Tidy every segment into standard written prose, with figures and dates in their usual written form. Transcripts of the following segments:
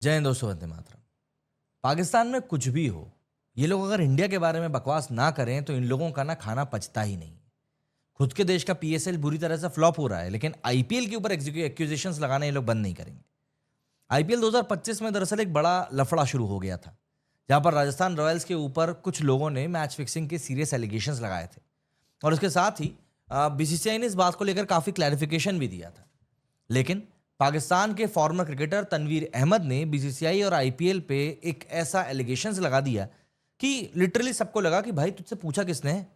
जय हिंद दोस्तों, वंदे मातरम। पाकिस्तान में कुछ भी हो, ये लोग अगर इंडिया के बारे में बकवास ना करें तो इन लोगों का ना खाना पचता ही नहीं। खुद के देश का पीएसएल बुरी तरह से फ्लॉप हो रहा है, लेकिन आईपीएल के ऊपर एक्यूजेशंस लगाना ये लोग बंद नहीं करेंगे। आईपीएल 2025 में दरअसल एक बड़ा लफड़ा शुरू हो गया था, जहां पर राजस्थान रॉयल्स के ऊपर कुछ लोगों ने मैच फिक्सिंग के सीरियस एलिगेशंस लगाए थे। और उसके साथ ही बीसीसीआई ने इस बात को लेकर काफ़ी क्लैरिफिकेशन भी दिया था। लेकिन पाकिस्तान के फॉर्मर क्रिकेटर तनवीर अहमद ने बीसीसीआई और आईपीएल पे एक ऐसा एलिगेशंस लगा दिया कि लिटरली सबको लगा कि भाई तुझसे पूछा किसने है।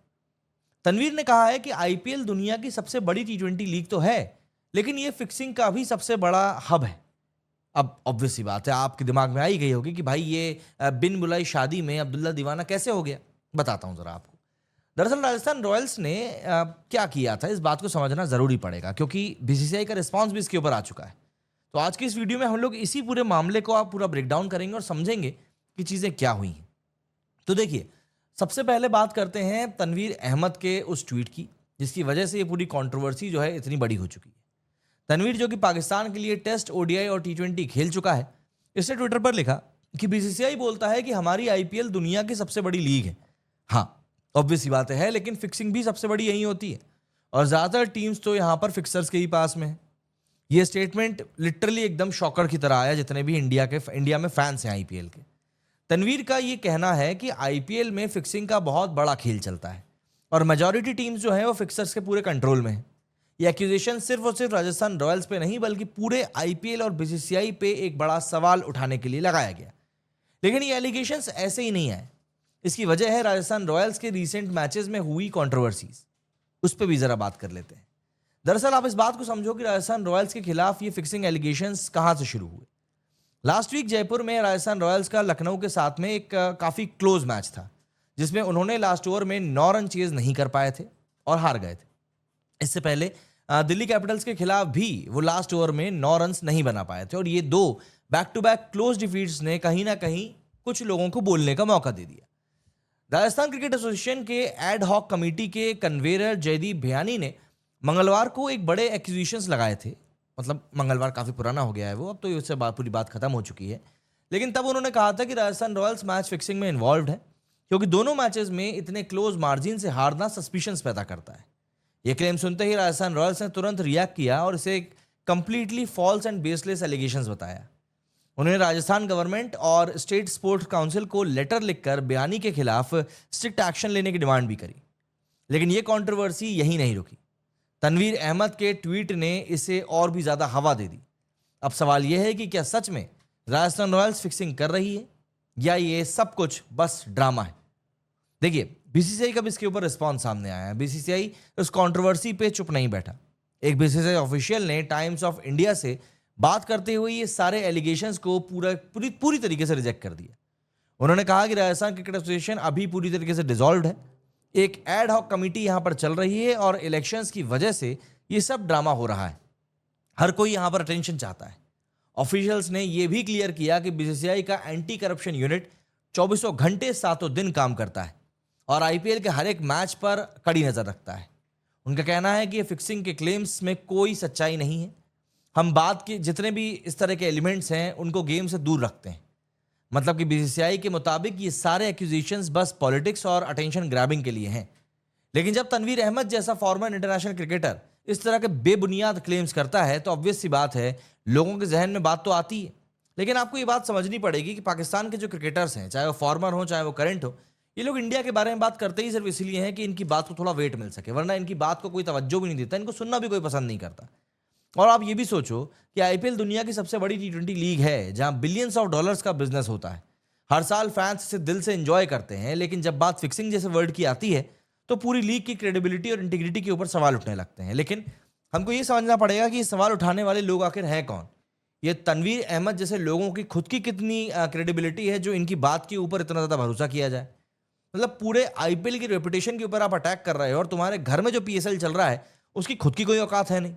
तनवीर ने कहा है कि आईपीएल दुनिया की सबसे बड़ी टी20 लीग तो है, लेकिन ये फिक्सिंग का भी सबसे बड़ा हब है। अब ऑब्वियस सी बात है, आपके दिमाग में आई गई होगी कि भाई ये बिन बुलाई शादी में अब्दुल्ला दीवाना कैसे हो गया। बताता हूँ ज़रा आपको। दरअसल राजस्थान रॉयल्स ने क्या किया था, इस बात को समझना ज़रूरी पड़ेगा, क्योंकि बीसीसीआई का रिस्पांस भी इसके ऊपर आ चुका है। तो आज की इस वीडियो में हम लोग इसी पूरे मामले को आप पूरा ब्रेक डाउन करेंगे और समझेंगे कि चीज़ें क्या हुई हैं। तो देखिए, सबसे पहले बात करते हैं तनवीर अहमद के उस ट्वीट की, जिसकी वजह से ये पूरी कंट्रोवर्सी जो है इतनी बड़ी हो चुकी है। तनवीर, जो कि पाकिस्तान के लिए टेस्ट, ओडीआई और टी20 खेल चुका है, इसने ट्विटर पर लिखा कि बीसीसीआई बोलता है कि हमारी आईपीएल दुनिया की सबसे बड़ी लीग है। हाँ, ऑब्वियस सी बात है, लेकिन फिक्सिंग भी सबसे बड़ी यही होती है और ज़्यादातर टीम्स तो यहाँ पर फिक्सर्स के ही पास में है। ये स्टेटमेंट लिटरली एकदम शॉकर की तरह आया जितने भी इंडिया में फैंस हैं आईपीएल के। तनवीर का ये कहना है कि आईपीएल में फिक्सिंग का बहुत बड़ा खेल चलता है और मेजॉरिटी टीम्स जो है वो फिक्सर्स के पूरे कंट्रोल में है। ये एक्यूजेशन सिर्फ और सिर्फ राजस्थान रॉयल्स पे नहीं, बल्कि पूरे आईपीएल और बीसीसीआई पे एक बड़ा सवाल उठाने के लिए लगाया गया। लेकिन ये एलिगेशंस ऐसे ही नहीं आए। इसकी वजह है राजस्थान रॉयल्स के रीसेंट मैचेस में हुई कंट्रोवर्सीज। उस पर भी जरा बात कर लेते हैं। दरअसल आप इस बात को समझो कि राजस्थान रॉयल्स के खिलाफ ये फिक्सिंग एलिगेशंस कहां से शुरू हुए। लास्ट वीक जयपुर में राजस्थान रॉयल्स का लखनऊ के साथ में एक काफी क्लोज मैच था, जिसमें उन्होंने लास्ट ओवर में 9 रन चेज नहीं कर पाए थे और हार गए थे। इससे पहले दिल्ली कैपिटल्स के खिलाफ भी वो लास्ट ओवर में 9 रन नहीं बना पाए थे और ये दो back to back close defeats ने कहीं ना कहीं कुछ लोगों को बोलने का मौका दे दिया। राजस्थान क्रिकेट एसोसिएशन के एड हॉक कमेटी के कन्वेनर जयदीप भयानी ने मंगलवार को एक बड़े एक्यूजेशंस लगाए थे। मतलब मंगलवार काफ़ी पुराना हो गया है वो, अब तो उससे पूरी बात खत्म हो चुकी है। लेकिन तब उन्होंने कहा था कि राजस्थान रॉयल्स मैच फिक्सिंग में इन्वॉल्व है, क्योंकि दोनों मैचेस में इतने क्लोज मार्जिन से हारना सस्पिशंस पैदा करता है। ये क्लेम सुनते ही राजस्थान रॉयल्स ने तुरंत रिएक्ट किया और इसे completely false and baseless allegations बताया। उन्होंने राजस्थान गवर्नमेंट और स्टेट स्पोर्ट्स काउंसिल को लेटर लिखकर बयानी के खिलाफ स्ट्रिक्ट एक्शन लेने की डिमांड भी करी। लेकिन ये कंट्रोवर्सी यहीं नहीं रुकी। तनवीर अहमद के ट्वीट ने इसे और भी ज़्यादा हवा दे दी। अब सवाल यह है कि क्या सच में राजस्थान रॉयल्स फिक्सिंग कर रही है या ये सब कुछ बस ड्रामा है। देखिए, बीसीसीआई का भी इसके ऊपर रिस्पॉन्स सामने आया है। बीसीसीआई उस कंट्रोवर्सी पे चुप नहीं बैठा। एक बीसीसीआई ऑफिशियल ने टाइम्स ऑफ इंडिया से बात करते हुए ये सारे एलिगेशंस को पूरी तरीके से रिजेक्ट कर दिया। उन्होंने कहा कि राजस्थान क्रिकेट एसोसिएशन अभी पूरी तरीके से डिसॉल्व्ड है। एक एड हॉक कमेटी यहां पर चल रही है और इलेक्शंस की वजह से ये सब ड्रामा हो रहा है। हर कोई यहां पर अटेंशन चाहता है। ऑफिशियल्स ने यह भी क्लियर किया कि बीसीसीआई का एंटी करप्शन यूनिट 24 घंटे 7 दिन काम करता है और आईपीएल के हर एक मैच पर कड़ी नजर रखता है। उनका कहना है कि ये फिक्सिंग के क्लेम्स में कोई सच्चाई नहीं है। हम बात के जितने भी इस तरह के एलिमेंट्स हैं उनको गेम से दूर रखते हैं। मतलब कि बीसीसीआई के मुताबिक ये सारे एक्यूजेशंस बस पॉलिटिक्स और अटेंशन ग्रैबिंग के लिए हैं। लेकिन जब तनवीर अहमद जैसा फॉर्मर इंटरनेशनल क्रिकेटर इस तरह के बेबुनियाद क्लेम्स करता है तो ऑब्वियस सी बात है, लोगों के जहन में बात तो आती है। लेकिन आपको ये बात समझनी पड़ेगी कि पाकिस्तान के जो क्रिकेटर्स हैं, चाहे वो फॉर्मर हो चाहे वो करंट हो, ये लोग इंडिया के बारे में बात करते ही सिर्फ इसलिए हैं कि इनकी बात को थोड़ा वेट मिल सके, वरना इनकी बात को कोई तवज्जो भी नहीं देता, इनको सुनना भी कोई पसंद नहीं करता। और आप ये भी सोचो कि आईपीएल दुनिया की सबसे बड़ी टी20 लीग है, जहां बिलियंस ऑफ डॉलर्स का बिजनेस होता है। हर साल फैंस इसे दिल से एंजॉय करते हैं, लेकिन जब बात फिक्सिंग जैसे वर्ड की आती है तो पूरी लीग की क्रेडिबिलिटी और इंटीग्रिटी के ऊपर सवाल उठने लगते हैं। लेकिन हमको ये समझना पड़ेगा कि ये सवाल उठाने वाले लोग आखिर हैं कौन। ये तनवीर अहमद जैसे लोगों की खुद की कितनी क्रेडिबिलिटी है जो इनकी बात के ऊपर इतना ज़्यादा भरोसा किया जाए। मतलब पूरे आईपीएल की रेपुटेशन के ऊपर आप अटैक कर रहे हो और तुम्हारे घर में जो पीएसएल चल रहा है उसकी खुद की कोई औकात है नहीं।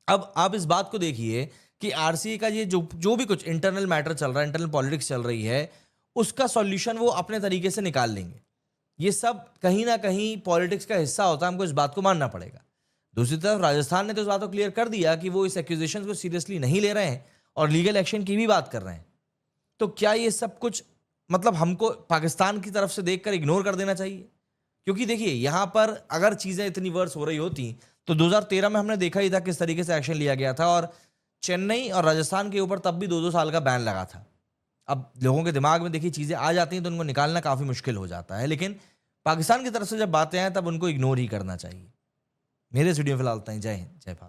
अब आप इस बात को देखिए कि आरसीए का ये जो भी कुछ इंटरनल मैटर चल रहा है, इंटरनल पॉलिटिक्स चल रही है, उसका सॉल्यूशन वो अपने तरीके से निकाल लेंगे। ये सब कहीं ना कहीं पॉलिटिक्स का हिस्सा होता है, हमको इस बात को मानना पड़ेगा। दूसरी तरफ राजस्थान ने तो इस बात को क्लियर कर दिया कि वो इस एक्यूजेशन को सीरियसली नहीं ले रहे हैं और लीगल एक्शन की भी बात कर रहे हैं। तो क्या ये सब कुछ मतलब हमको पाकिस्तान की तरफ से देखकर इग्नोर कर देना चाहिए? क्योंकि देखिए यहाँ पर अगर चीज़ें इतनी वर्स हो रही होती तो 2013 में हमने देखा ही था किस तरीके से एक्शन लिया गया था, और चेन्नई और राजस्थान के ऊपर तब भी 2-2 साल का बैन लगा था। अब लोगों के दिमाग में देखिए चीज़ें आ जाती हैं तो उनको निकालना काफ़ी मुश्किल हो जाता है, लेकिन पाकिस्तान की तरफ से जब बातें आएँ तब उनको इग्नोर ही करना चाहिए। मेरे इस वीडियो में फिलहाल इतना ही। जय हिंद, जय भारत।